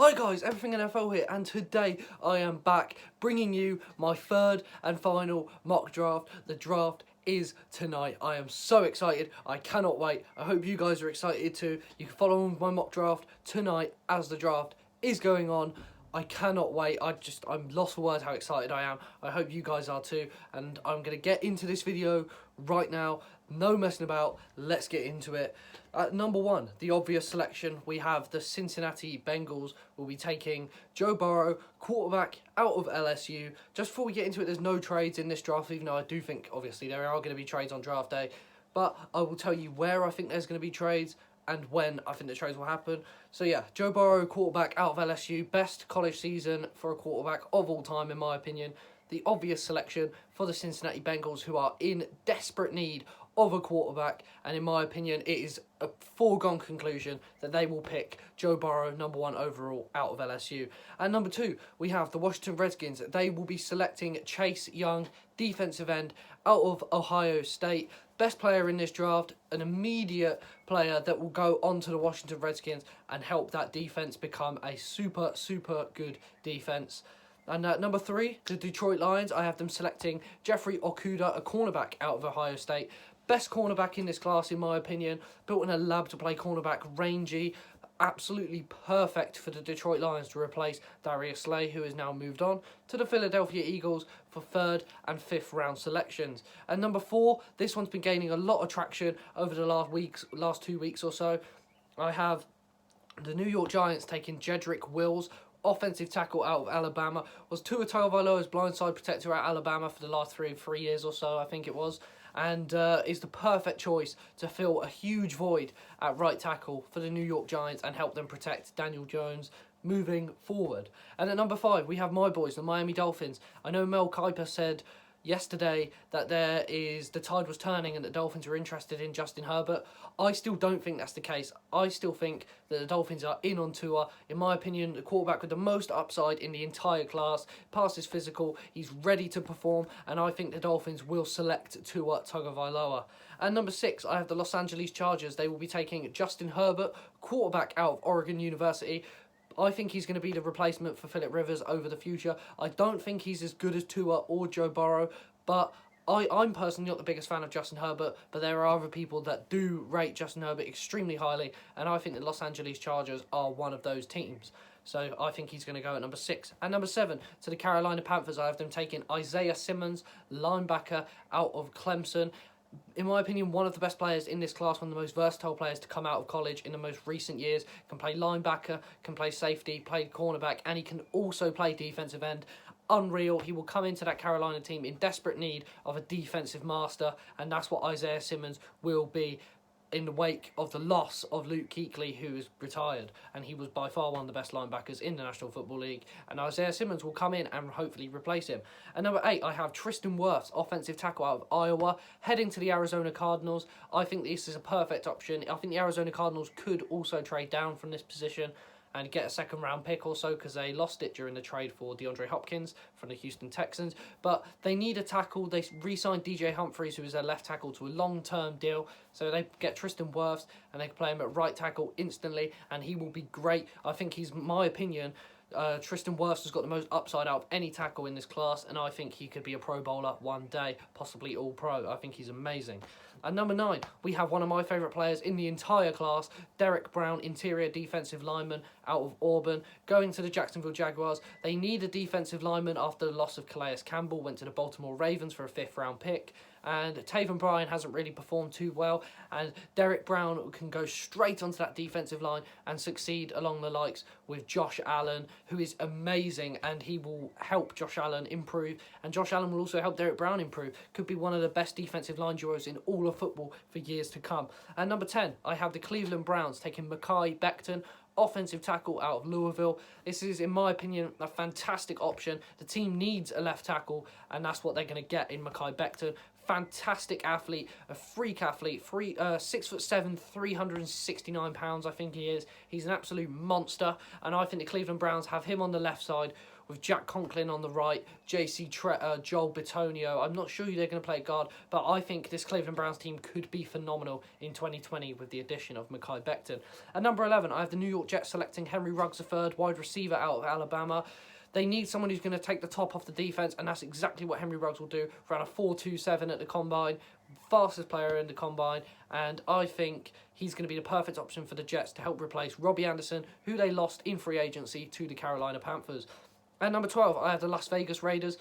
Hi guys, Everything NFL here, and today I am back bringing you my third and final mock draft. The draft is tonight. I am so excited, I cannot wait. I hope you guys are excited too. You can follow on with my mock draft tonight as the draft is going on. I cannot wait. I'm lost for words how excited I am. I hope you guys are too, and I'm going to get into this video right now. No messing about, let's get into it. At number one, the obvious selection, we have the Cincinnati Bengals. Will be taking Joe Burrow, quarterback, out of LSU. Just before we get into it, there's no trades in this draft, even though I do think, obviously, there are going to be trades on draft day. But I will tell you where I think there's going to be trades and when I think the trades will happen. So yeah, Joe Burrow, quarterback, out of LSU. Best college season for a quarterback of all time, in my opinion. The obvious selection for the Cincinnati Bengals, who are in desperate need of a quarterback, and in my opinion it is a foregone conclusion that they will pick Joe Burrow, number one overall, out of LSU. And number two, we have the Washington Redskins. They will be selecting Chase Young, defensive end, out of Ohio State. Best player in this draft, an immediate player that will go on to the Washington Redskins and help that defense become a super good defense. And number three, the Detroit Lions. I have them selecting Jeffrey Okudah, a cornerback out of Ohio State. Best cornerback in this class, in my opinion. Built in a lab to play cornerback, rangy. Absolutely perfect for the Detroit Lions to replace Darius Slay, who has now moved on to the Philadelphia Eagles for third and fifth round selections. And number four, this one's been gaining a lot of traction over the last 2 weeks or so. I have the New York Giants taking Jedrick Wills, offensive tackle out of Alabama. Was Tua Tagovailoa's blindside protector at Alabama for the last three years or so, I think it was. And is the perfect choice to fill a huge void at right tackle for the New York Giants and help them protect Daniel Jones moving forward. And at number five, we have my boys, the Miami Dolphins. I know Mel Kiper said yesterday that the tide was turning and the Dolphins are interested in Justin Herbert. I still don't think that's the case. I still think that the Dolphins are in on Tua. In my opinion, the quarterback with the most upside in the entire class. Past his physical, he's ready to perform, and I think the Dolphins will select Tua Tagovailoa. And number six, I have the Los Angeles Chargers. They will be taking Justin Herbert, quarterback out of Oregon University. I think he's going to be the replacement for Philip Rivers over the future. I don't think he's as good as Tua or Joe Burrow, but I'm personally not the biggest fan of Justin Herbert, but there are other people that do rate Justin Herbert extremely highly, and I think the Los Angeles Chargers are one of those teams. So I think he's going to go at number six. And number seven, to the Carolina Panthers, I have them taking Isaiah Simmons, linebacker out of Clemson. In my opinion, one of the best players in this class, one of the most versatile players to come out of college in the most recent years. Can play linebacker, can play safety, play cornerback, and he can also play defensive end. Unreal. He will come into that Carolina team in desperate need of a defensive master, and that's what Isaiah Simmons will be in the wake of the loss of Luke Kuechly, who is retired, and he was by far one of the best linebackers in the National Football League, and Isaiah Simmons will come in and hopefully replace him. And number eight, I have Tristan Wirfs, offensive tackle out of Iowa, heading to the Arizona Cardinals. I think this is a perfect option. I think the Arizona Cardinals could also trade down from this position and get a second round pick also, because they lost it during the trade for DeAndre Hopkins from the Houston Texans. But they need a tackle. They re-signed DJ Humphries, who is their left tackle, to a long-term deal. So they get Tristan Wirfs and they can play him at right tackle instantly, and he will be great. I think he's, in my opinion, Tristan Wirfs has got the most upside out of any tackle in this class, and I think he could be a Pro Bowler one day, possibly All-Pro. I think he's amazing. At number nine, we have one of my favourite players in the entire class, Derek Brown, interior defensive lineman out of Auburn, going to the Jacksonville Jaguars. They need a defensive lineman after the loss of Calais Campbell, went to the Baltimore Ravens for a fifth-round pick. And Taven Bryan hasn't really performed too well, and Derek Brown can go straight onto that defensive line and succeed along the likes with Josh Allen, who is amazing, and he will help Josh Allen improve, and Josh Allen will also help Derek Brown improve. Could be one of the best defensive line duos in all of football for years to come. And number 10, I have the Cleveland Browns taking Mekhi Becton, offensive tackle out of Louisville. This is, in my opinion, a fantastic option. The team needs a left tackle, and that's what they're going to get in Mekhi Becton. fantastic athlete, a freak athlete, 6'7", 369 pounds, I think he is. He's an absolute monster, and I think the Cleveland Browns have him on the left side with Jack Conklin on the right, Joel Bitonio. I'm not sure who they're going to play at guard, but I think this Cleveland Browns team could be phenomenal in 2020 with the addition of Mekhi Becton. At number 11, I have the New York Jets selecting Henry Ruggs III, wide receiver out of Alabama. They need someone who's going to take the top off the defense, and that's exactly what Henry Ruggs will do. Ran a 4.27 at the Combine, fastest player in the Combine, and I think he's going to be the perfect option for the Jets to help replace Robbie Anderson, who they lost in free agency to the Carolina Panthers. At number 12, I have the Las Vegas Raiders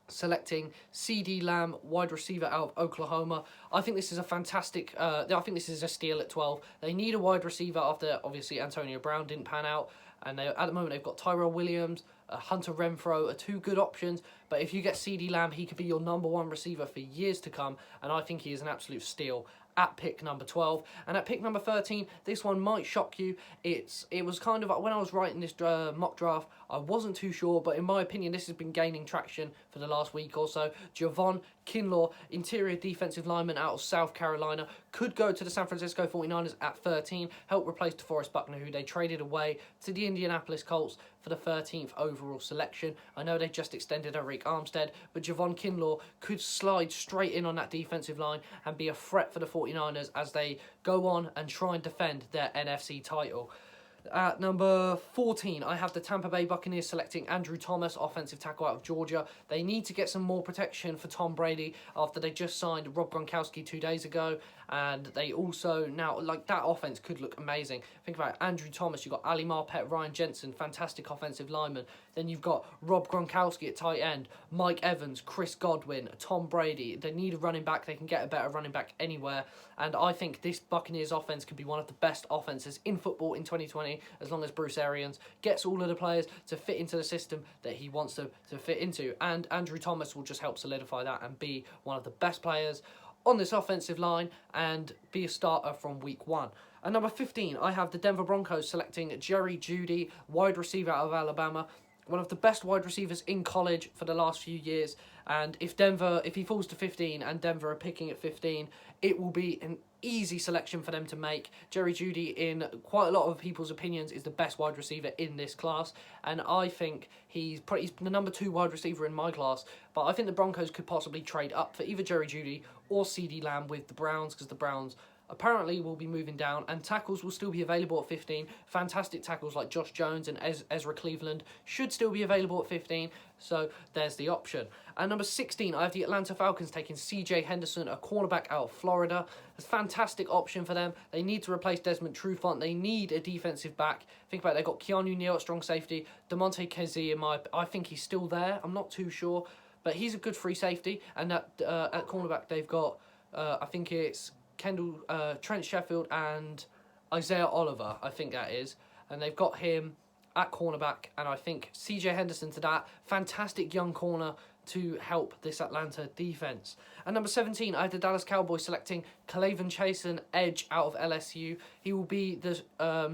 selecting CeeDee Lamb, wide receiver out of Oklahoma. I think this is a fantastic, I think this is a steal at 12. They need a wide receiver after, obviously, Antonio Brown didn't pan out. And at the moment, they've got Tyrell Williams, Hunter Renfrow are two good options. But if you get CeeDee Lamb, he could be your number one receiver for years to come. And I think he is an absolute steal at pick number 12. And at pick number 13, this one might shock you. It was kind of, when I was writing this mock draft, I wasn't too sure, but in my opinion, this has been gaining traction for the last week or so. Javon Kinlaw, interior defensive lineman out of South Carolina, could go to the San Francisco 49ers at 13, help replace DeForest Buckner, who they traded away to the Indianapolis Colts for the 13th overall selection. I know they just extended Arik Armstead, but Javon Kinlaw could slide straight in on that defensive line and be a threat for the 49ers as they go on and try and defend their NFC title. At number 14, I have the Tampa Bay Buccaneers selecting Andrew Thomas, offensive tackle out of Georgia. They need to get some more protection for Tom Brady after they just signed Rob Gronkowski 2 days ago. And they also now, that offense could look amazing. Think about it, Andrew Thomas, you've got Ali Marpet, Ryan Jensen, fantastic offensive lineman. Then you've got Rob Gronkowski at tight end, Mike Evans, Chris Godwin, Tom Brady. They need a running back. They can get a better running back anywhere. And I think this Buccaneers offense could be one of the best offenses in football in 2020, as long as Bruce Arians gets all of the players to fit into the system that he wants to fit into. And Andrew Thomas will just help solidify that and be one of the best players on this offensive line and be a starter from week 1. At number 15, I have the Denver Broncos selecting Jerry Jeudy, wide receiver out of Alabama. One of the best wide receivers in college for the last few years. And if he falls to 15 and Denver are picking at 15, it will be an easy selection for them to make. Jerry Jeudy, in quite a lot of people's opinions, is the best wide receiver in this class. And I think he's the number 2 wide receiver in my class. But I think the Broncos could possibly trade up for either Jerry Jeudy or CeeDee Lamb with the Browns, because the Browns apparently will be moving down, and tackles will still be available at 15. Fantastic tackles like Josh Jones and Ezra Cleveland should still be available at 15, so there's the option. At number 16, I have the Atlanta Falcons taking CJ Henderson, a cornerback out of Florida. It's a fantastic option for them. They need to replace Desmond Trufant. They need a defensive back. Think about it, they've got Keanu Neal at strong safety, DeMonte Kazee, I think he's still there. I'm not too sure, but he's a good free safety. And at cornerback, they've got, I think it's Trent Sheffield and Isaiah Oliver, I think that is. And they've got him at cornerback, and I think CJ Henderson to that. Fantastic young corner to help this Atlanta defense. At number 17, I have the Dallas Cowboys selecting K'Lavon Chaisson, edge out of LSU. He will be the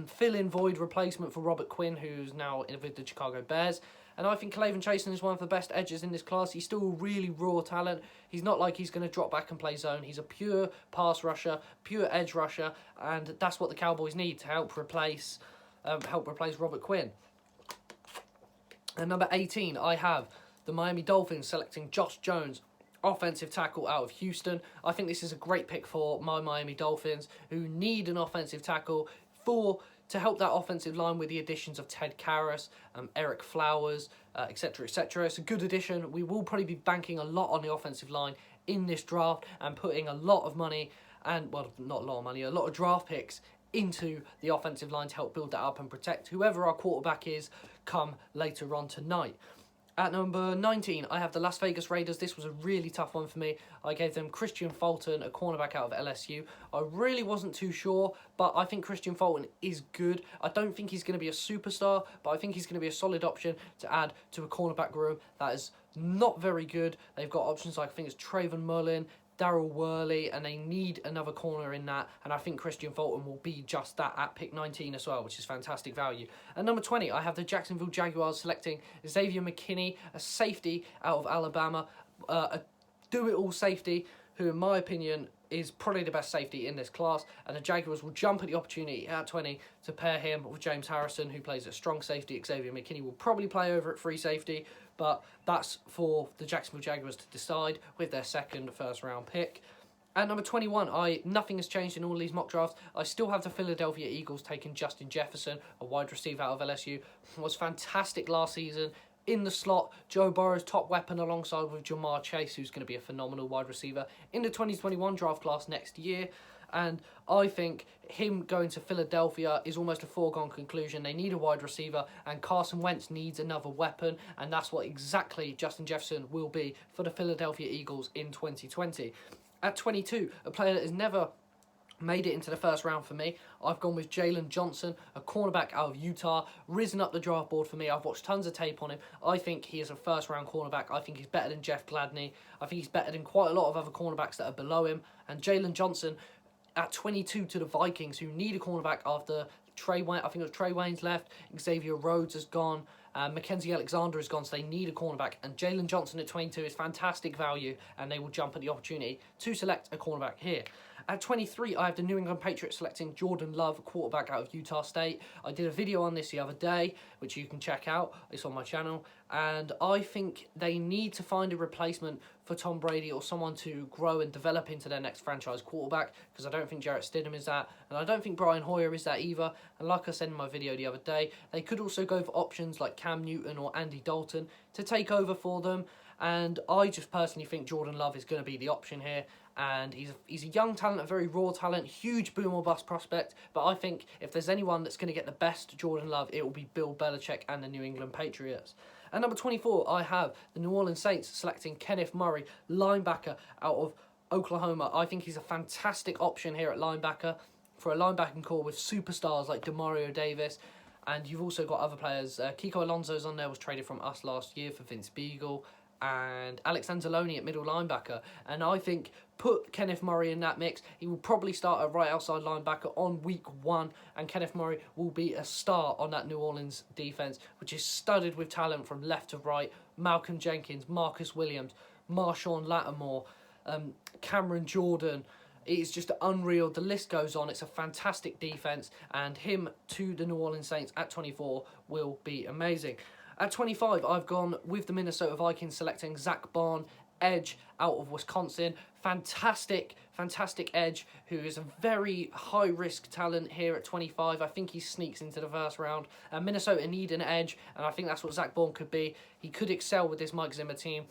fill-in void replacement for Robert Quinn, who's now with the Chicago Bears. And I think K'Lavon Chaisson is one of the best edges in this class. He's still a really raw talent. He's not like he's going to drop back and play zone. He's a pure pass rusher, pure edge rusher, and that's what the Cowboys need to help replace Robert Quinn. At number 18, I have the Miami Dolphins selecting Josh Jones, offensive tackle out of Houston. I think this is a great pick for my Miami Dolphins, who need an offensive tackle to help that offensive line with the additions of Ted Karras, Eric Flowers, etc., etc. It's a good addition. We will probably be banking a lot on the offensive line in this draft and putting a lot of money, and, well, not a lot of money, a lot of draft picks into the offensive line to help build that up and protect whoever our quarterback is come later on tonight. At number 19, I have the Las Vegas Raiders. This was a really tough one for me. I gave them Christian Fulton, a cornerback out of LSU. I really wasn't too sure, but I think Christian Fulton is good. I don't think he's going to be a superstar, but I think he's going to be a solid option to add to a cornerback room that is not very good. They've got options like, I think it's Trayvon Mullen, Darryl Worley, and they need another corner in that, and I think Christian Fulton will be just that at pick 19 as well, which is fantastic value. At number 20, I have the Jacksonville Jaguars selecting Xavier McKinney, a safety out of Alabama, a do-it-all safety who in my opinion is probably the best safety in this class, and the Jaguars will jump at the opportunity at 20 to pair him with James Harrison, who plays at strong safety. Xavier McKinney will probably play over at free safety, but that's for the Jacksonville Jaguars to decide with their second first-round pick. At number 21, nothing has changed in all these mock drafts. I still have the Philadelphia Eagles taking Justin Jefferson, a wide receiver out of LSU. Was fantastic last season. In the slot, Joe Burrow's top weapon alongside with Jamar Chase, who's going to be a phenomenal wide receiver in the 2021 draft class next year. And I think him going to Philadelphia is almost a foregone conclusion. They need a wide receiver, and Carson Wentz needs another weapon, and that's what exactly Justin Jefferson will be for the Philadelphia Eagles in 2020. At 22, a player that has never made it into the first round for me, I've gone with Jalen Johnson, a cornerback out of Utah, risen up the draft board for me. I've watched tons of tape on him. I think he is a first-round cornerback. I think he's better than Jeff Gladney. I think he's better than quite a lot of other cornerbacks that are below him. And Jalen Johnson, at 22 to the Vikings, who need a cornerback after Trey Wayne, I think it was Trey Wayne's left, Xavier Rhodes has gone, Mackenzie Alexander is gone, so they need a cornerback. And Jalen Johnson at 22 is fantastic value, and they will jump at the opportunity to select a cornerback here. At 23, I have the New England Patriots selecting Jordan Love, quarterback out of Utah State. I did a video on this the other day, which you can check out. It's on my channel. And I think they need to find a replacement for Tom Brady or someone to grow and develop into their next franchise quarterback, because I don't think Jarrett Stidham is that, and I don't think Brian Hoyer is that either. And like I said in my video the other day, they could also go for options like Cam Newton or Andy Dalton to take over for them. And I just personally think Jordan Love is going to be the option here. And he's a young talent, a very raw talent, huge boom or bust prospect. But I think if there's anyone that's going to get the best Jordan Love, it will be Bill Belichick and the New England Patriots. At number 24, I have the New Orleans Saints selecting Kenneth Murray, linebacker out of Oklahoma. I think he's a fantastic option here at linebacker for a linebacking core with superstars like Demario Davis. And you've also got other players. Kiko Alonso's on there, was traded from us last year for Vince Beagle. And Alex Anzalone at middle linebacker. And I think put Kenneth Murray in that mix. He will probably start at right outside linebacker on week 1. And Kenneth Murray will be a star on that New Orleans defense, which is studded with talent from left to right. Malcolm Jenkins, Marcus Williams, Marshawn Lattimore, Cameron Jordan. It is just unreal. The list goes on. It's a fantastic defense. And him to the New Orleans Saints at 24 will be amazing. At 25, I've gone with the Minnesota Vikings selecting Zach Bond, edge out of Wisconsin. Fantastic edge, who is a very high-risk talent here at 25. I think he sneaks into the first round. Minnesota need an edge, and I think that's what Zach Bond could be. He could excel with this Mike Zimmer team,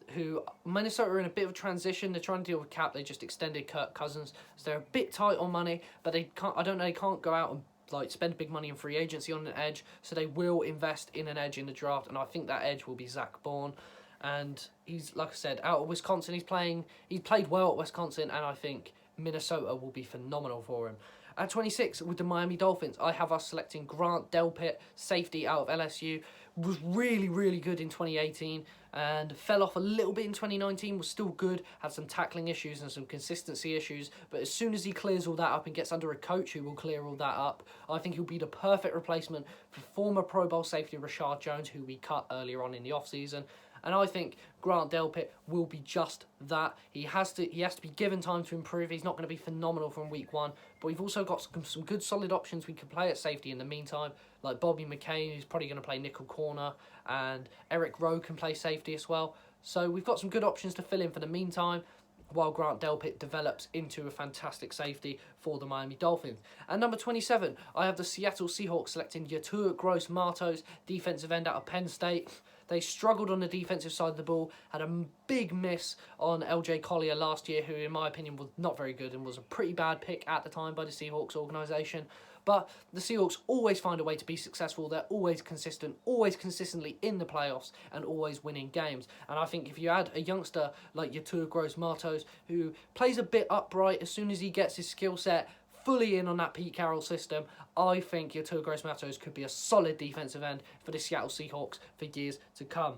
who Minnesota are in a bit of a transition. They're trying to deal with cap. They just extended Kirk Cousins, so they're a bit tight on money, but they can't. I don't know. They can't go out and spend big money in free agency on an edge, so they will invest in an edge in the draft, and I think that edge will be Zach Bourne. And he's, like I said, out of Wisconsin. He's played well at Wisconsin, and I think Minnesota will be phenomenal for him. At 26, with the Miami Dolphins, I have us selecting Grant Delpit, safety out of LSU. Was really, really good in 2018 and fell off a little bit in 2019, was still good, had some tackling issues and some consistency issues, but as soon as he clears all that up and gets under a coach who will clear all that up, I think he'll be the perfect replacement for former Pro Bowl safety Rashard Jones, who we cut earlier on in the offseason. And I think Grant Delpit will be just that. He has to be given time to improve. He's not going to be phenomenal from week 1, but we've also got some good solid options we can play at safety in the meantime, like Bobby McCain, who's probably going to play nickel corner, and Eric Rowe can play safety as well. So we've got some good options to fill in for the meantime, while Grant Delpit develops into a fantastic safety for the Miami Dolphins. At number 27, I have the Seattle Seahawks selecting Yetur Gross-Matos, defensive end out of Penn State. They struggled on the defensive side of the ball, had a big miss on LJ Collier last year, who in my opinion was not very good and was a pretty bad pick at the time by the Seahawks organisation. But the Seahawks always find a way to be successful. They're always consistent, always consistently in the playoffs, and always winning games. And I think if you add a youngster like Yetur Gross-Matos, who plays a bit upright as soon as he gets his skill set fully in on that Pete Carroll system, I think Yetur Gross-Matos could be a solid defensive end for the Seattle Seahawks for years to come.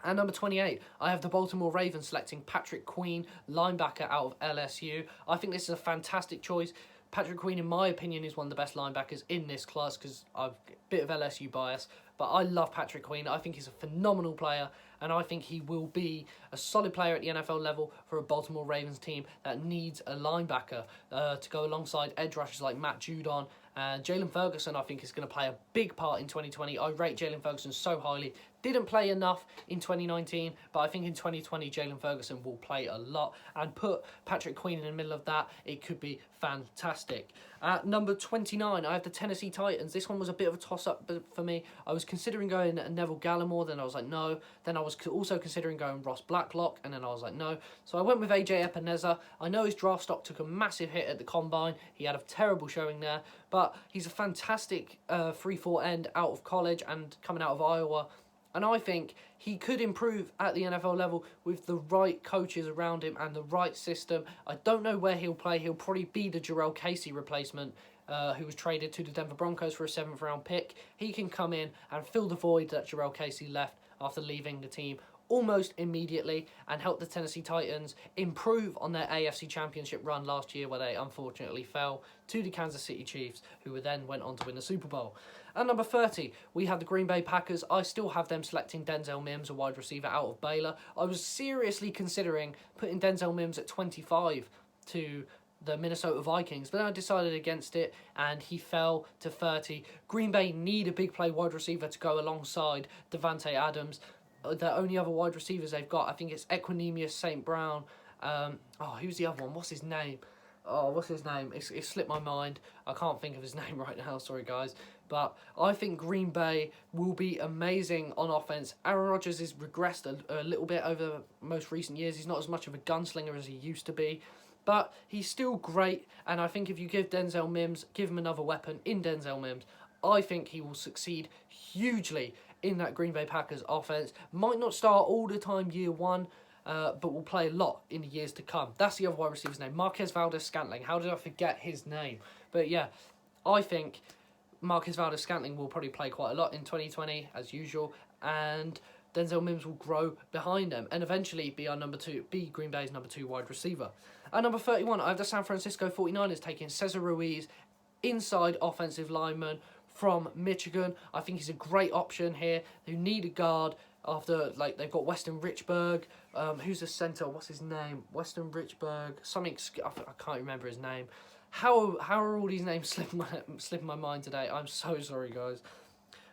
At number 28, I have the Baltimore Ravens selecting Patrick Queen, linebacker out of LSU. I think this is a fantastic choice. Patrick Queen, in my opinion, is one of the best linebackers in this class because I've a bit of LSU bias. But I love Patrick Queen. I think he's a phenomenal player, and I think he will be a solid player at the NFL level for a Baltimore Ravens team that needs a linebacker to go alongside edge rushers like Matt Judon. And Jalen Ferguson, I think, is going to play a big part in 2020. I rate Jalen Ferguson so highly. Didn't play enough in 2019, but I think in 2020, Jalen Ferguson will play a lot. And put Patrick Queen in the middle of that, it could be fantastic. At number 29, I have the Tennessee Titans. This one was a bit of a toss-up for me. I was considering going Neville Gallimore, then I was like, no. Then I was also considering going Ross Blacklock, and then I was like, no. So I went with AJ Epineza. I know his draft stock took a massive hit at the Combine. He had a terrible showing there, but he's a fantastic 3-4 end out of college and coming out of Iowa. And I think he could improve at the NFL level with the right coaches around him and the right system. I don't know where he'll play. He'll probably be the Jarrell Casey replacement, who was traded to the Denver Broncos for a 7th round pick. He can come in and fill the void that Jarrell Casey left after leaving the team almost immediately and help the Tennessee Titans improve on their AFC Championship run last year, where they unfortunately fell to the Kansas City Chiefs, who then went on to win the Super Bowl. At number 30, we have the Green Bay Packers. I still have them selecting Denzel Mims, a wide receiver out of Baylor. I was seriously considering putting Denzel Mims at 25 to the Minnesota Vikings, but then I decided against it, and he fell to 30. Green Bay need a big play wide receiver to go alongside Davante Adams. The only other wide receivers they've got, I think it's Equanimeous St. Brown. Who's the other one? What's his name? It slipped my mind. I can't think of his name right now, sorry guys. But I think Green Bay will be amazing on offense. Aaron Rodgers has regressed a little bit over the most recent years. He's not as much of a gunslinger as he used to be. But he's still great, and I think if you give Denzel Mims, give him another weapon in Denzel Mims, I think he will succeed hugely in that Green Bay Packers offense. Might not start all the time year one, but will play a lot in the years to come. That's the other wide receiver's name, Marquez Valdes-Scantling. How did I forget his name? But yeah, I think Marquez Valdes-Scantling will probably play quite a lot in 2020, as usual, and Denzel Mims will grow behind them and eventually be Green Bay's number 2 wide receiver. At number 31, I have the San Francisco 49ers taking Cesar Ruiz, inside offensive lineman from Michigan. I think he's a great option here. They need a guard after, they've got Weston Richburg. Who's the centre? What's his name? Weston Richburg. I can't remember his name. How are all these names slipping my mind today? I'm so sorry, guys.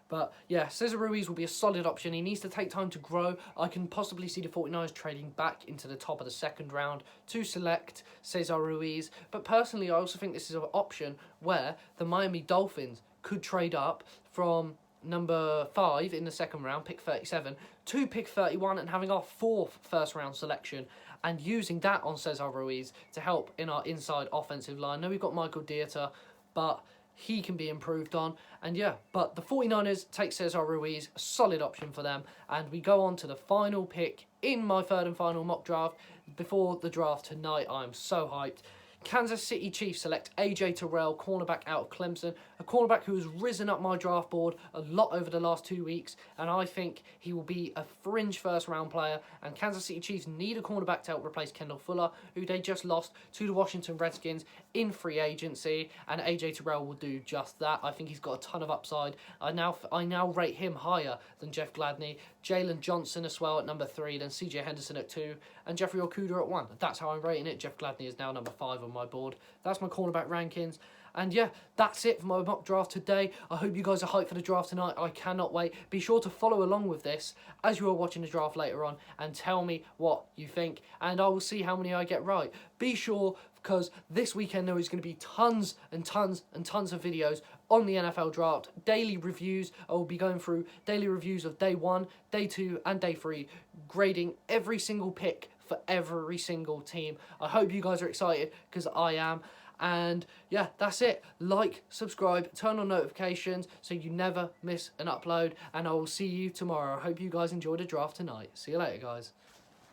But yeah, Cesar Ruiz will be a solid option. He needs to take time to grow. I can possibly see the 49ers trading back into the top of the 2nd round to select Cesar Ruiz. But personally, I also think this is an option where the Miami Dolphins could trade up from number 5 in the 2nd round, pick 37, to pick 31 and having our 4th first-round selection and using that on Cesar Ruiz to help in our inside offensive line. Now we've got Michael Dieter, but he can be improved on. And yeah, but the 49ers take Cesar Ruiz, a solid option for them. And we go on to the final pick in my 3rd and final mock draft. Before the draft tonight, I'm so hyped. Kansas City Chiefs select AJ Terrell, cornerback out of Clemson, a cornerback who has risen up my draft board a lot over the last 2 weeks, and I think he will be a fringe first-round player, and Kansas City Chiefs need a cornerback to help replace Kendall Fuller, who they just lost to the Washington Redskins in free agency, and AJ Terrell will do just that. I think he's got a ton of upside. I now rate him higher than Jeff Gladney, Jalen Johnson as well at number 3, then CJ Henderson at 2, and Jeffrey Okudah at 1. That's how I'm rating it. Jeff Gladney is now number 5 on my board. That's my cornerback rankings. And yeah, that's it for my mock draft today. I hope you guys are hyped for the draft tonight. I cannot wait. Be sure to follow along with this as you are watching the draft later on and tell me what you think. And I will see how many I get right. Be sure, because this weekend there is going to be tons and tons and tons of videos on the NFL draft. Daily reviews. I will be going through daily reviews of day 1, day 2 and day 3, grading every single pick for every single team. I hope you guys are excited, because I am. And yeah, that's it. Like, subscribe, turn on notifications so you never miss an upload. And I will see you tomorrow. I hope you guys enjoyed the draft tonight. See you later, guys.